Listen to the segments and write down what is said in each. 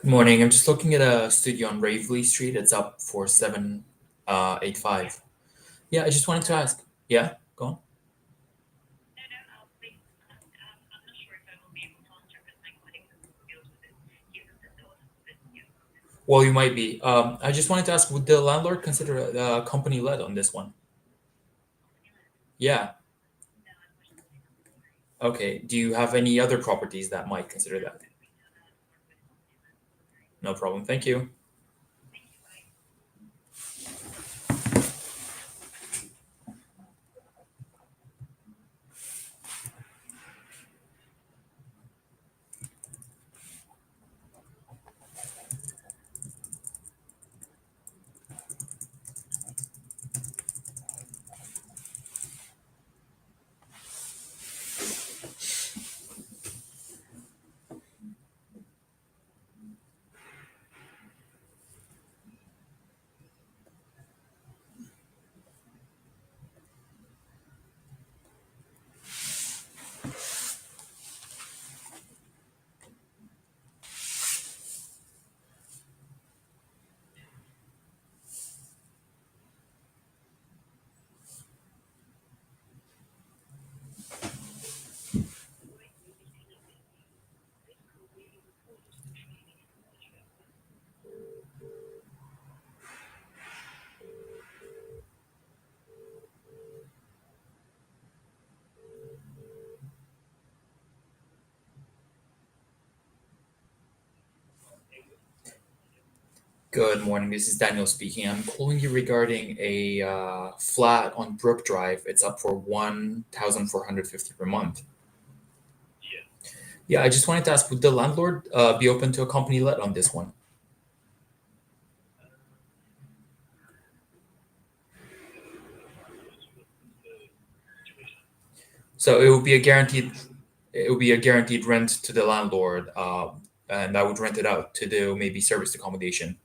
Good morning. I'm just looking at a studio on Raveley Street. It's up for 785. Yeah, I just wanted to ask. Yeah, go on. Well, you might be. I just wanted to ask, would the landlord consider a company let on this one? Yeah. Okay. Do you have any other properties that might consider that? No problem. Thank you. Good morning. This is Daniel speaking. I'm calling you regarding a flat on Brook Drive. It's up for 1,450 per month. Yeah, I just wanted to ask, would the landlord be open to a company let on this one? So it would be a guaranteed rent to the landlord, and I would rent it out to do maybe service accommodation.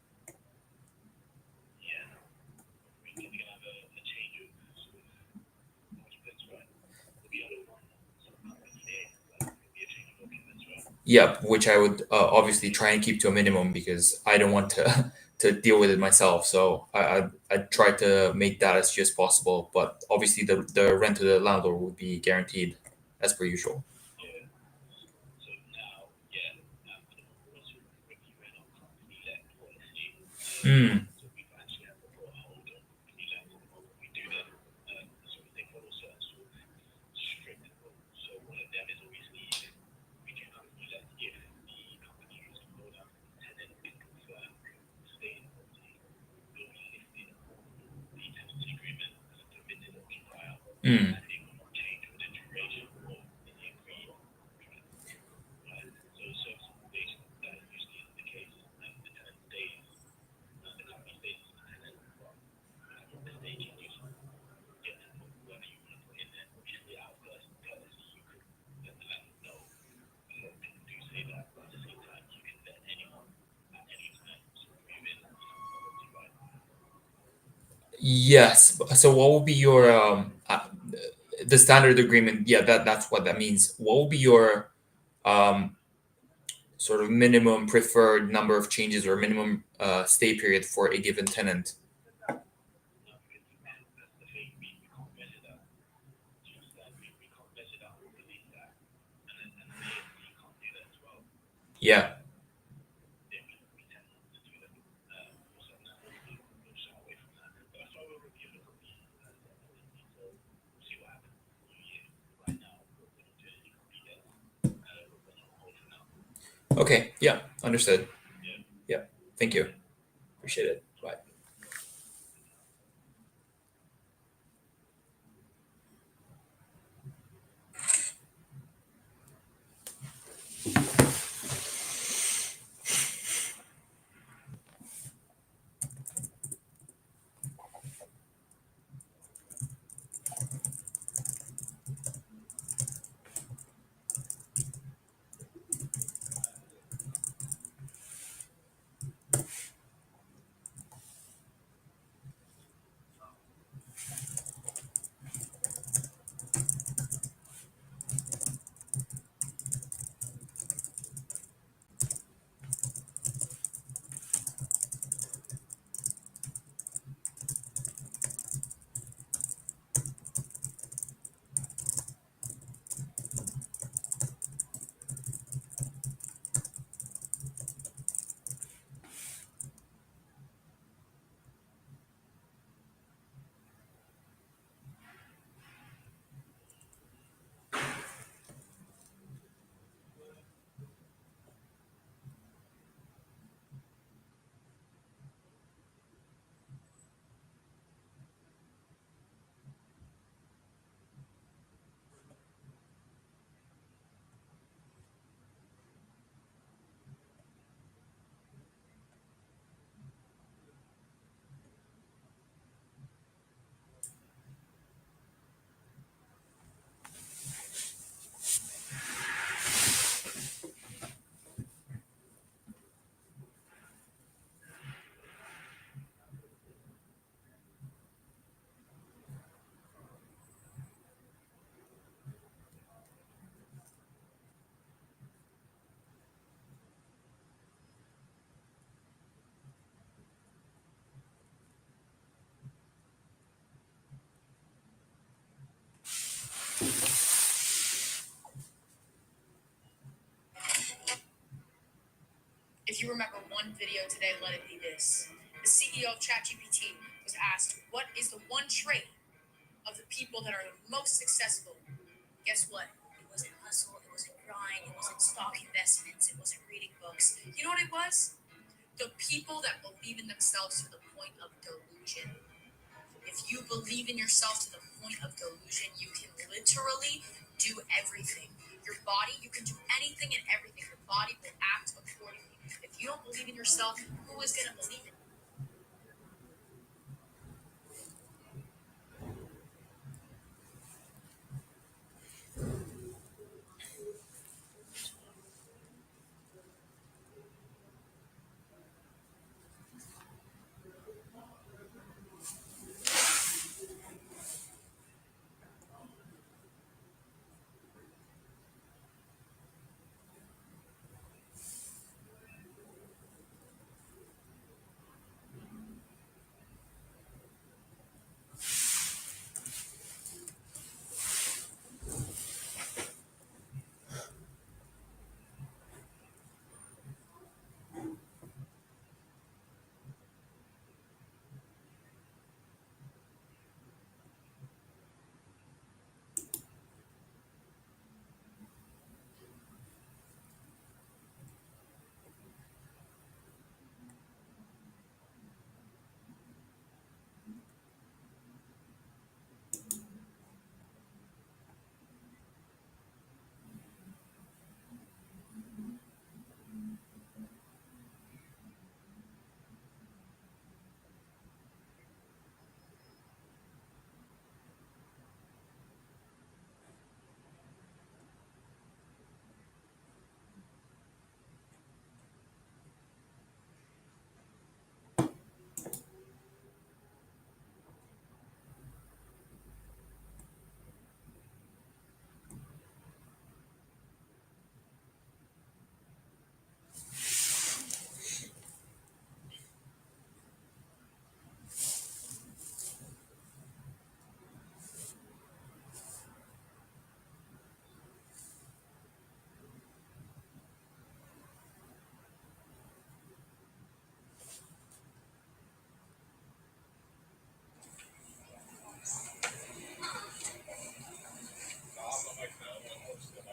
Yep, which I would obviously try and keep to a minimum because I don't want to to deal with it myself. So I try to make that as few as possible, but obviously the rent to the landlord would be guaranteed as per usual. Mm, mm. Yes. So what will be your the standard agreement? Yeah, that's what that means. What will be your um sort of minimum preferred number of changes or minimum stay period for a given tenant? Yeah. Okay. Yeah. Understood. Yeah. Thank you. Appreciate it. Bye.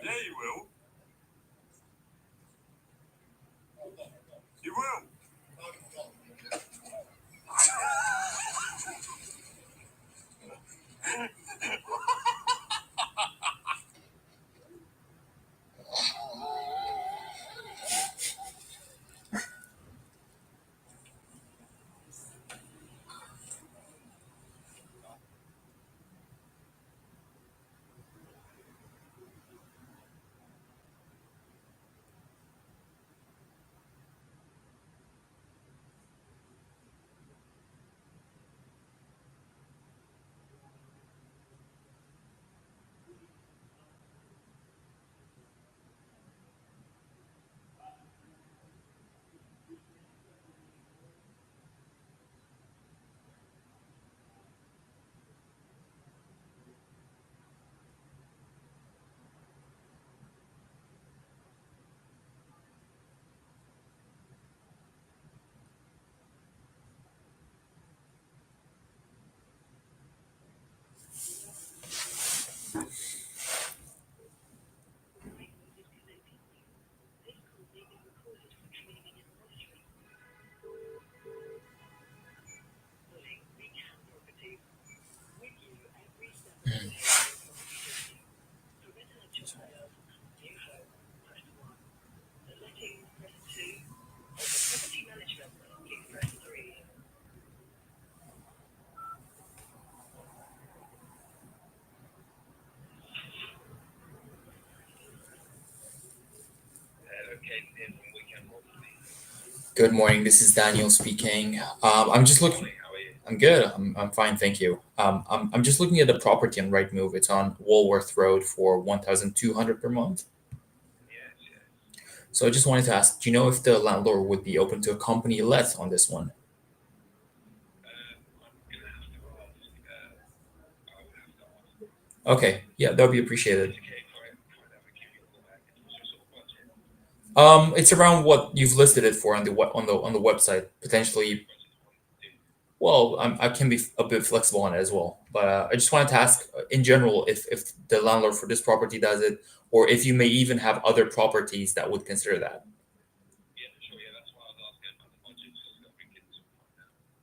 Yeah, you will. You will. Good morning. This is Daniel speaking. I'm just looking. I'm good. I'm fine, thank you. I'm just looking at the property on Rightmove. It's on Walworth Road for 1,200 per month. So I just wanted to ask, do you know if the landlord would be open to a company let on this one? Okay, yeah, that would be appreciated. It's around what you've listed it for on the website. Potentially, well, I can be a bit flexible on it as well. But I just wanted to ask, in general, if the landlord for this property does it, or if you may even have other properties that would consider that.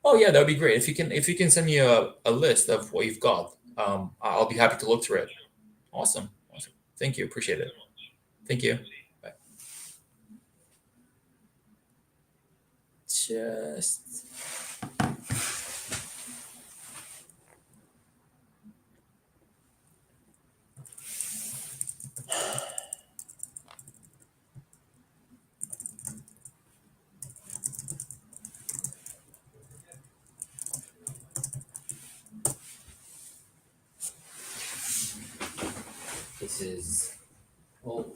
Oh yeah, that would be great. If you can send me a list of what you've got, I'll be happy to look through it. Awesome, awesome. Thank you, appreciate it. Thank you. Bye. Just this is well.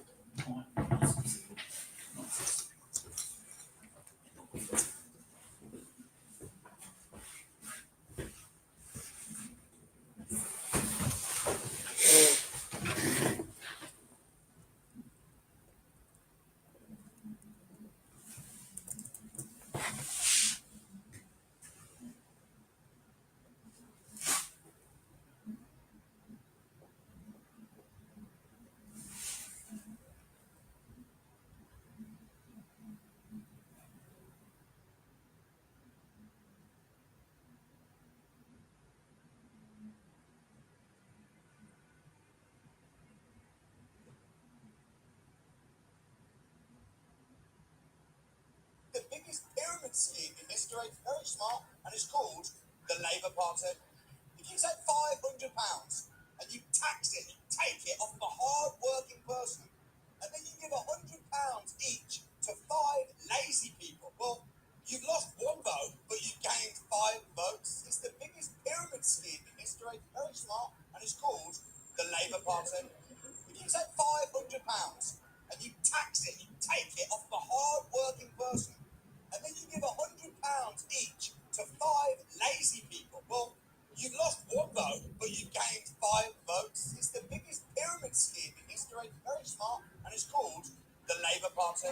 The biggest pyramid scheme in history. Very smart, and it's called the Labour Party. If you take £500 and you tax it, you take it off a hard-working person, and then you give £100 each to five lazy people, well, you've lost one vote, but you gained five votes. It's the biggest pyramid scheme in history. Very smart, and it's called the Labour Party. If you take £500 and you tax it, you take it off a hard-working person, and then you give £100 each to five lazy people, well, you've lost one vote, but you gained five votes. It's the biggest pyramid scheme in history. Very smart, and it's called the Labour Party.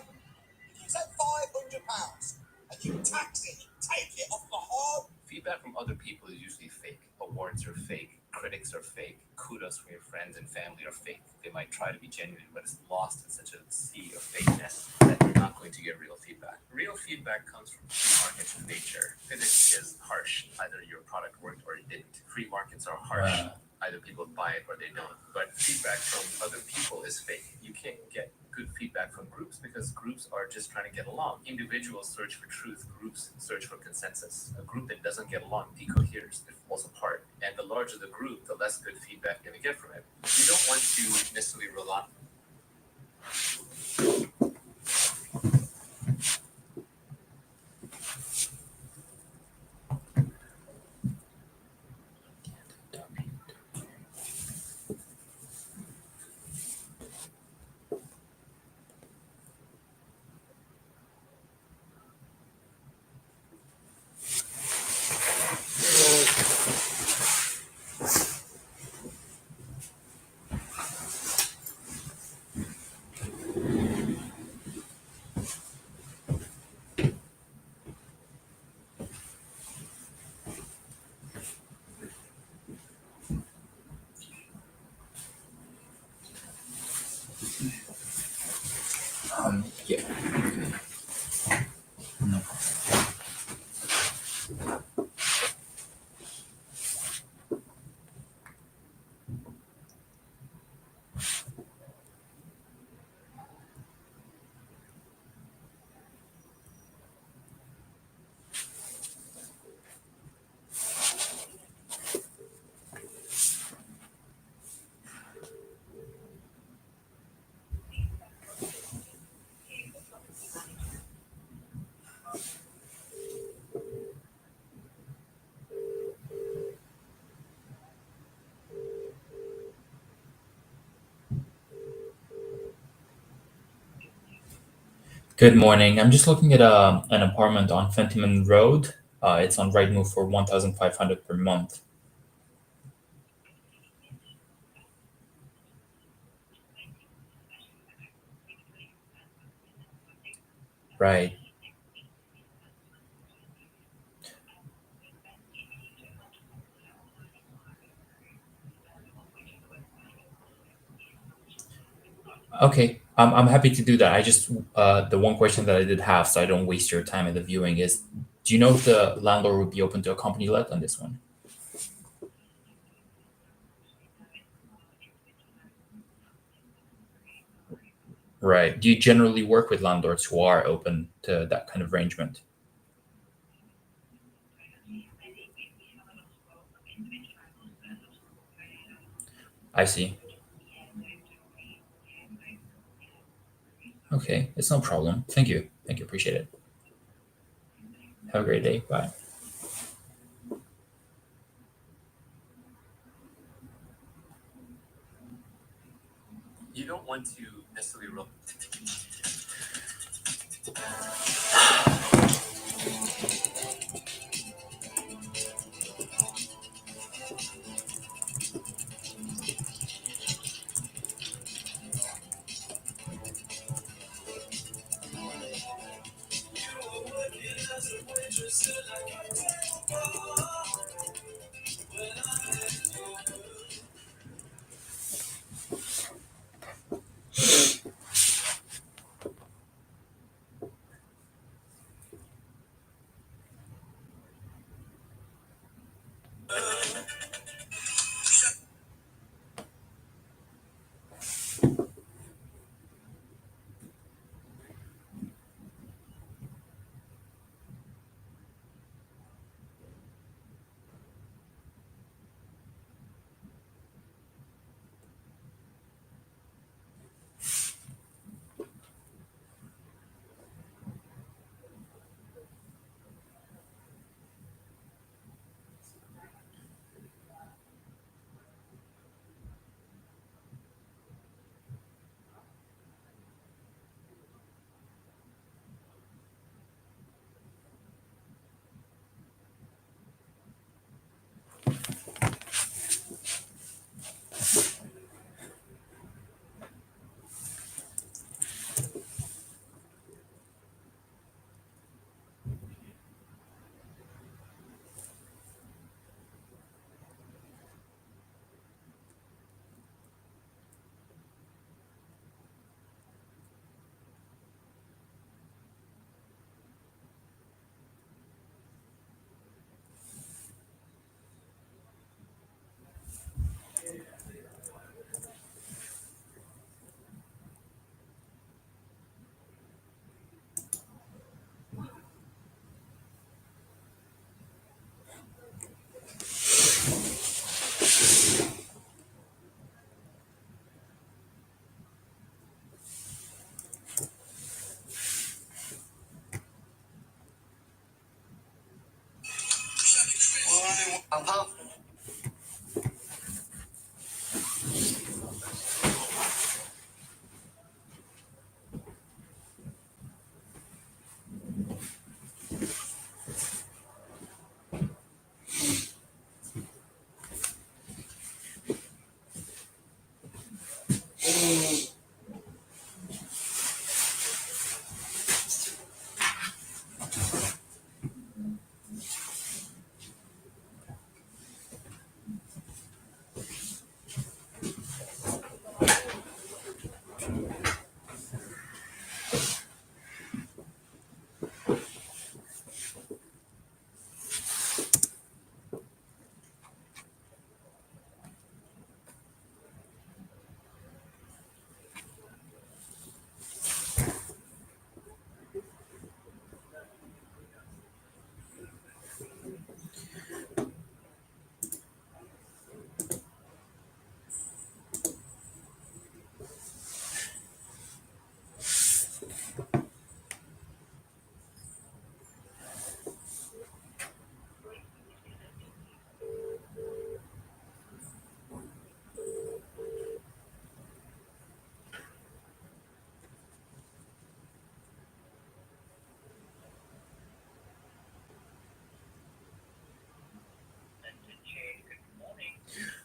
If you take £500 and you tax it, you take it off the hard. Feedback from other people is usually fake. Awards are fake. Critics are fake. Kudos from your friends and family are fake. They might try to be genuine, but it's lost in such a sea of fakeness that you're not going to get real feedback. Real feedback comes from free markets in nature. Physics is harsh. Either your product worked or it didn't. Free markets are harsh. Wow. Either people buy it or they don't. But feedback from other people is fake. You can't get good feedback from groups because groups are just trying to get along. Individuals search for truth, groups search for consensus. A group that doesn't get along decoheres, it falls apart. And the larger the group, the less good feedback you're going to get from it. You don't want to necessarily rely. Yeah. No. Good morning. I'm just looking at an apartment on Fentimore Road. It's on Rightmove for 1,500 per month. Right. Okay, I'm happy to do that. I just the one question that I did have, so I don't waste your time at the viewing, is do you know if the landlord would be open to a company let on this one? Right. Do you generally work with landlords who are open to that kind of arrangement? I see. Okay, it's no problem. Thank you. Thank you. Appreciate it. Have a great day. Bye. You don't want to necessarily roll.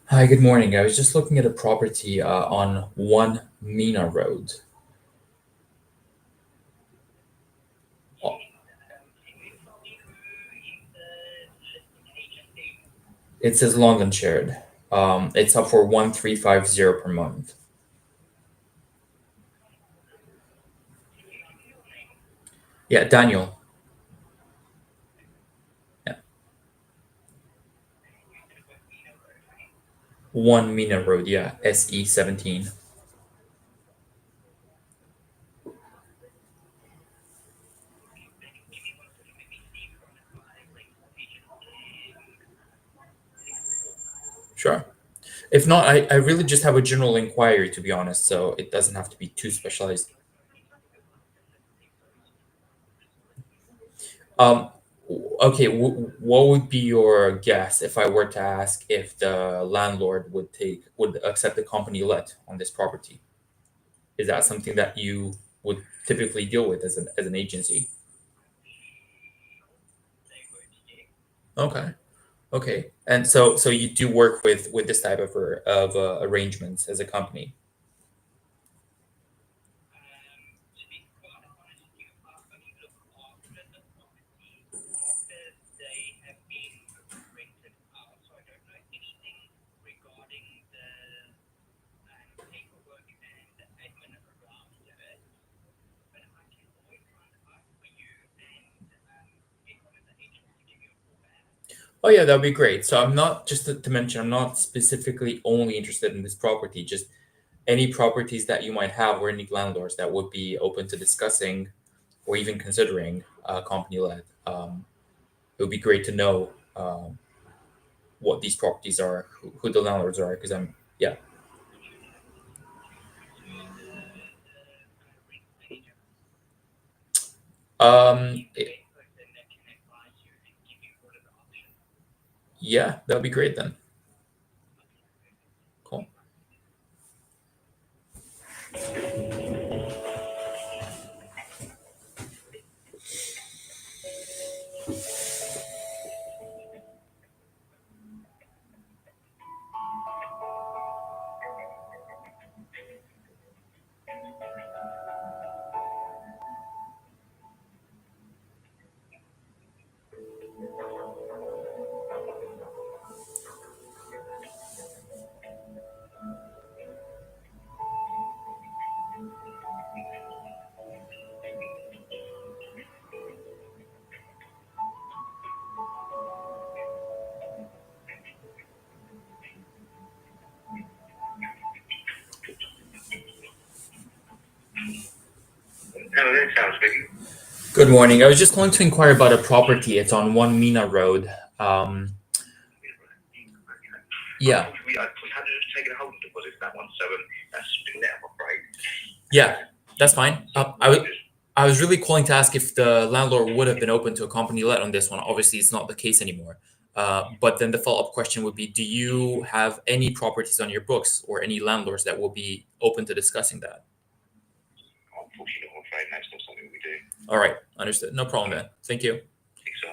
Hi, good morning. I was just looking at a property on One Mina Road. It says long and shared. It's up for 1350 per month. Yeah, Daniel. Yeah, 1 Mina Road. Yeah, SE17. Sure. If not, I really just have a general inquiry, to be honest, so it doesn't have to be too specialized. Um, okay, what would be your guess if I were to ask if the landlord would accept the company let on this property? Is that something that you would typically deal with as an agency? Okay, okay, and so you do work with this type of arrangements as a company. Oh yeah, that would be great. So I'm not just to mention, I'm not specifically only interested in this property. Just any properties that you might have or any landlords that would be open to discussing or even considering company led. It would be great to know what these properties are, who the landlords are, because I'm yeah. It- yeah, that would be great then. Cool. Hello, this sounds speaking. Good morning. I was just calling to inquire about a property. It's on 1 Mina Road. Yeah, We had just taken a hold of deposit for that one, so that's been let, I'm afraid. yeah, that's fine. I was really calling to ask if the landlord would have been open to a company let on this one. Obviously, it's not the case anymore. But then the follow-up question would be, do you have any properties on your books or any landlords that will be open to discussing that? Unfortunately, I'm afraid that's not something we do. All right, understood. No problem then. Thank you. I think so.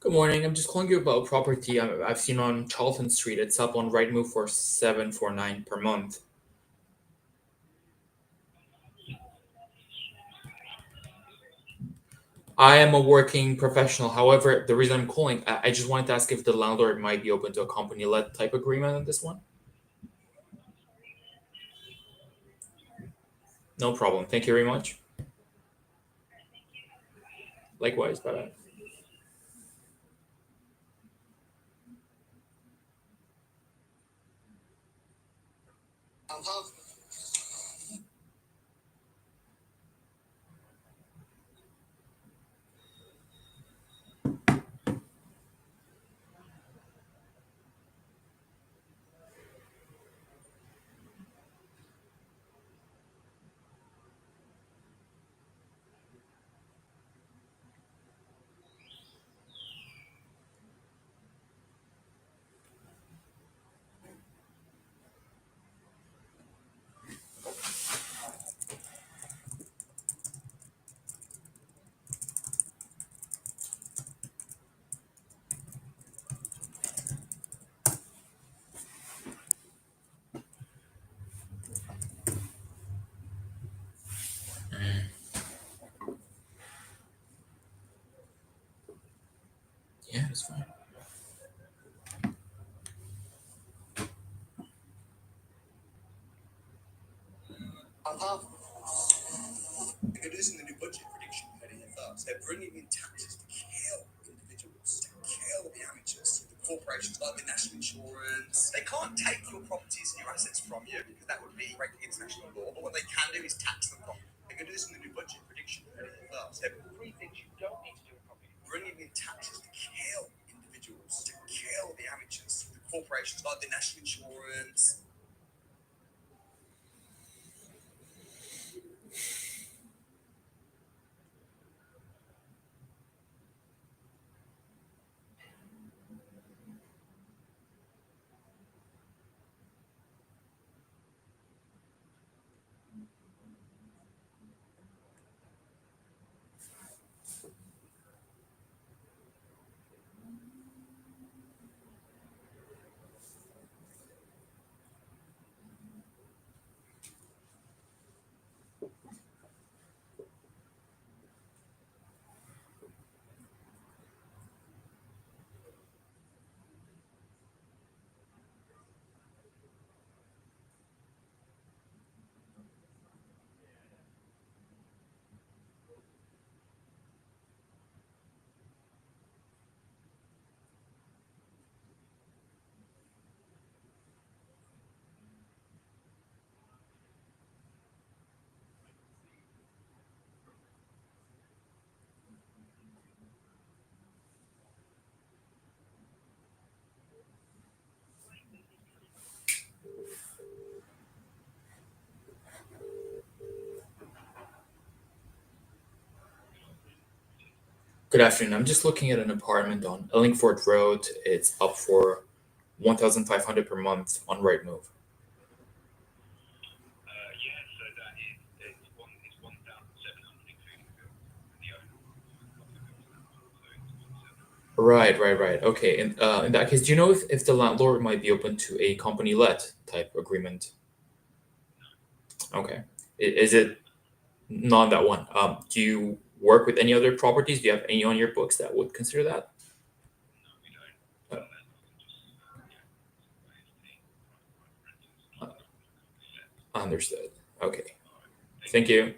Good morning. I'm just calling you about a property I've seen on Charlton Street. It's up on Rightmove for 749 per month. I am a working professional. However, the reason I'm calling, I just wanted to ask if the landlord might be open to a company-led type agreement on this one. No problem. Thank you very much. Likewise. Bye bye. Yeah, it's fine. Introducing the new budget prediction heading in first. They're bringing in taxes to kill individuals, to kill the amateurs, the corporations like the national insurance. They can't take your properties and your assets from you because that would be breaking international law. But what they can do is tax them properly. They're introducing the new budget prediction heading in first. They're three things you don't need to do in property. Bringing in taxes to kill individuals, to kill the amateurs, the corporations like the national insurance. Good afternoon. I'm just looking at an apartment on Ellingford Road. It's up for 1,500 per month on Rightmove. Yeah, so that is it's 1,700 including the bill and the owner. Right. Okay. In that case, do you know if the landlord might be open to a company-led type agreement? Okay. Is it not that one? Do you work with any other properties? Do you have any on your books that would consider that? No, we don't. Uh, Understood. Okay. Thank you.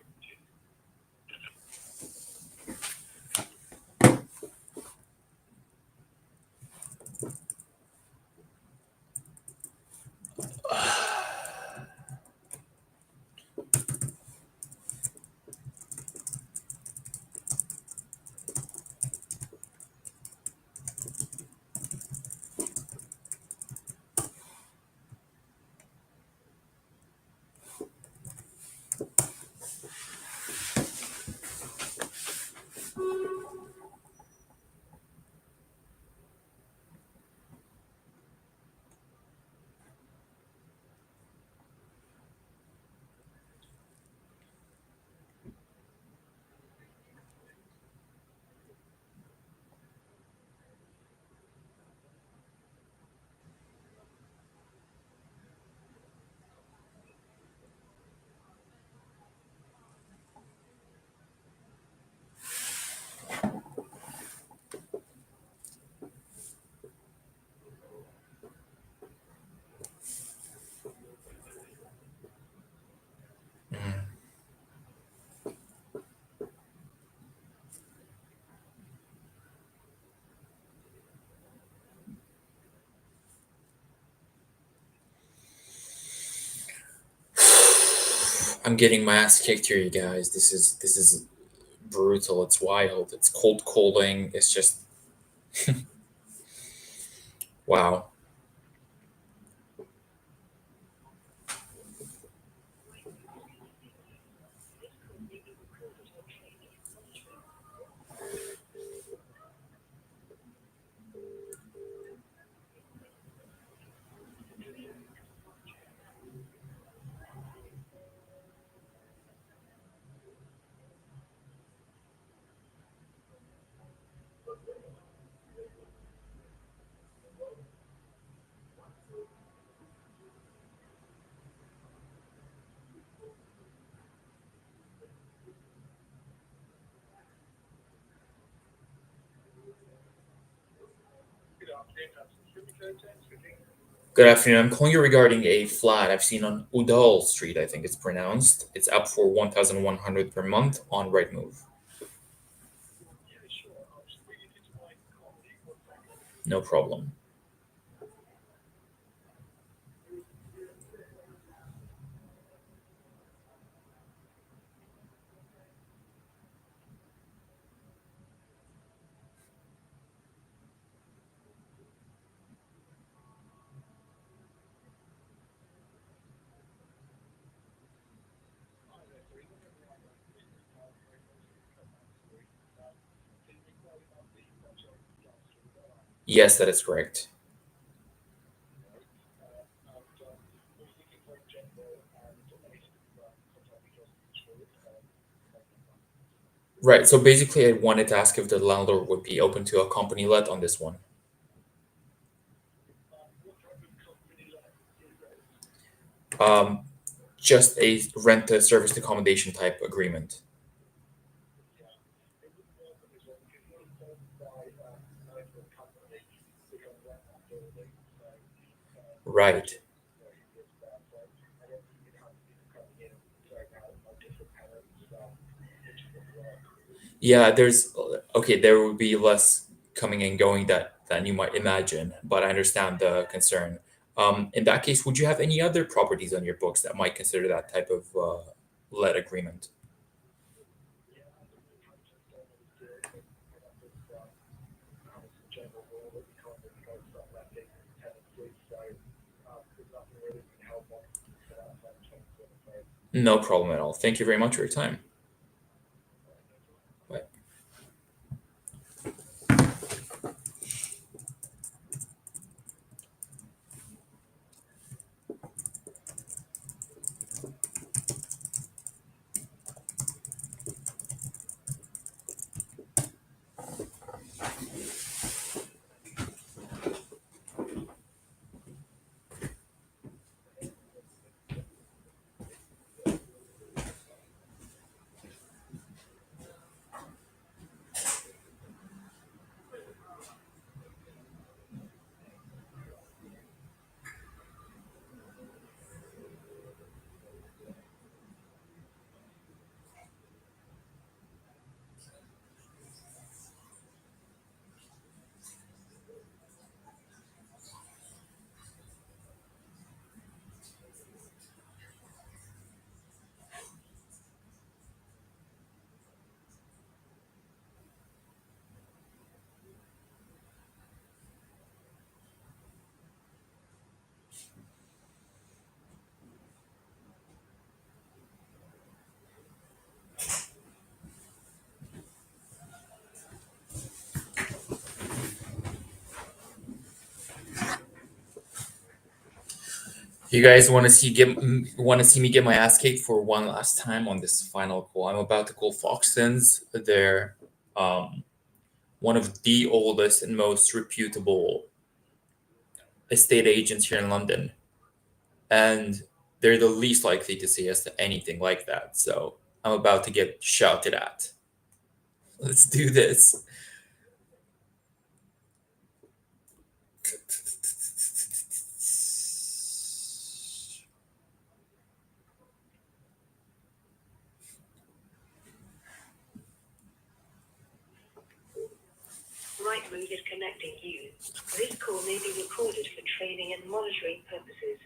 I'm getting my ass kicked here, you guys. This is brutal. It's wild. It's cold calling. It's just wow. Good afternoon, that's Supercoach speaking. Good afternoon. I'm calling you regarding a flat I've seen on Udall Street, I think it's pronounced. It's up for 1,100 per month on Rightmove. Yeah, sure. I'll just bring it into my colleague. 1 second. No problem. Hi there, sorry. Not everyone knows this. Very much come on screen. Can you inquire about the project Udall Street? All right. Yes, that is correct. Right. And were you looking for a general and anything sometime just insured? Right. So basically, I wanted to ask if the landlord would be open to a company let on this one. What type of company let is this? Um, just a rent to service accommodation type agreement. Yeah. It wouldn't work on this one because you're informed by either company to go and rent that building. So Right. very good there. So I don't think you'd have people coming in and throwing out different tenants, which wouldn't work. Yeah, there's okay, there would be less coming and going than you might imagine, but I understand the concern. In that case, would you have any other properties on your books that might consider that type of let agreement? Yeah, I think the council normally do it, but that's just as a general rule that you can't really go start letting tenancies. So there's nothing really we can help on for that side of things, I'm afraid. No problem at all. Thank you very much for your time. No problem. Bye. You guys want to see me get my ass kicked for one last time on this final call? I'm about to call Foxtons. They're one of the oldest and most reputable estate agents here in London, and they're the least likely to say yes to anything like that. So I'm about to get shouted at. Let's do this. Rightmove is connecting you. This call may be recorded for training and monitoring purposes.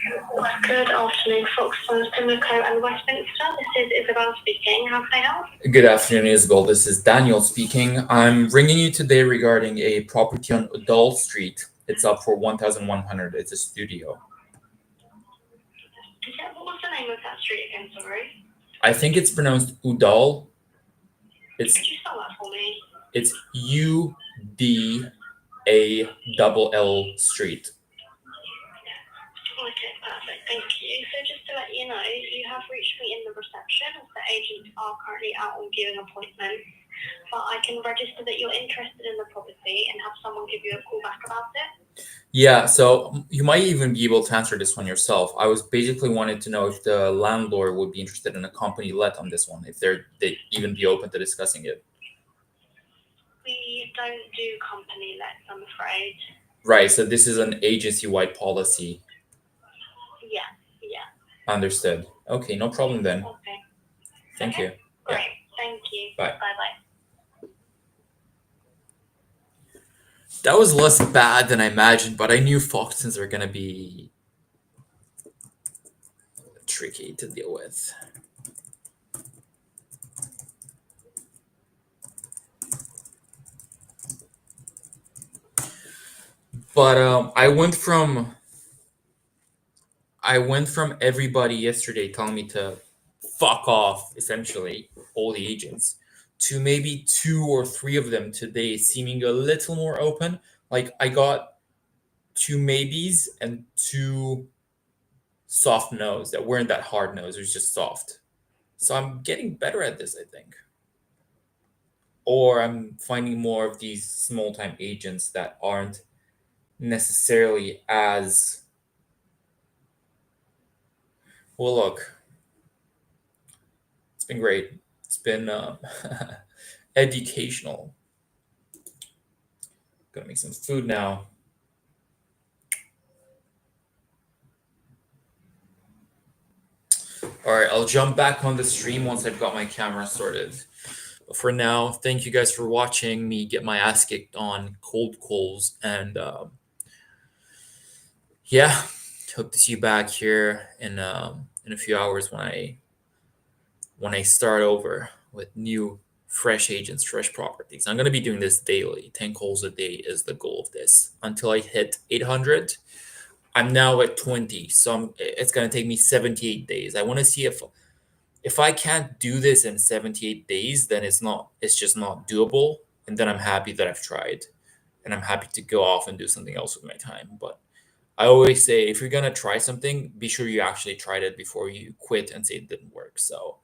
Good afternoon, Foxton, Pimlico and Westminster. This is Isabel speaking. How can I help? Good afternoon, Isabel. This is Daniel speaking. I'm ringing you today regarding a property on Udall Street. It's up for 1,100. It's a studio. Yeah, what was the name of that street again, sorry? I think it's pronounced Udall. Could you spell that for me? It's UDALL Street. Okay, perfect. Thank you. So just to let you know, you have reached me in the reception as the agents are currently out on viewing appointments, but I can register that you're interested in the property and have someone give you a call back about it. Yeah, so you might even be able to answer this one yourself. I was basically wanted to know if the landlord would be interested in a company let on this one, if they'd even be open to discussing it. We don't do company lets, I'm afraid. Right, so this is an agency-wide policy. Yeah. Understood. Okay, no problem then. Okay. Thank you. Great. Thank you. Bye. Bye-bye. That was less bad than I imagined, but I knew Foxtons are gonna be tricky to deal with. But I went from everybody yesterday telling me to fuck off, essentially, all the agents, to maybe 2 or 3 of them today seeming a little more open. Like I got 2 maybes and 2 soft no's that weren't that hard no's, it was just soft. So I'm getting better at this, I think. Or I'm finding more of these small time agents that aren't necessarily as well. Look, it's been great. It's been educational. Gonna make some food now. All right, I'll jump back on the stream once I've got my camera sorted. But for now, thank you guys for watching me get my ass kicked on cold calls, and yeah, hope to see you back here in a few hours when I start over with new fresh agents, fresh properties. I'm gonna be doing this daily. 10 calls a day is the goal of this until I hit 800. I'm now at 20, so it's gonna take me 78 days. I want to see if I can't do this in 78 days, then it's just not doable. And then I'm happy that I've tried, and I'm happy to go off and do something else with my time. But I always say, if you're gonna try something, be sure you actually tried it before you quit and say it didn't work. So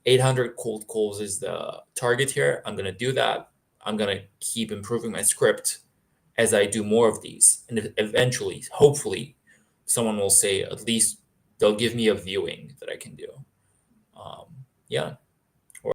800 cold calls is the target here. I'm gonna do that. I'm gonna keep improving my script as I do more of these, and eventually, hopefully, someone will say at least they'll give me a viewing that I can do. Yeah,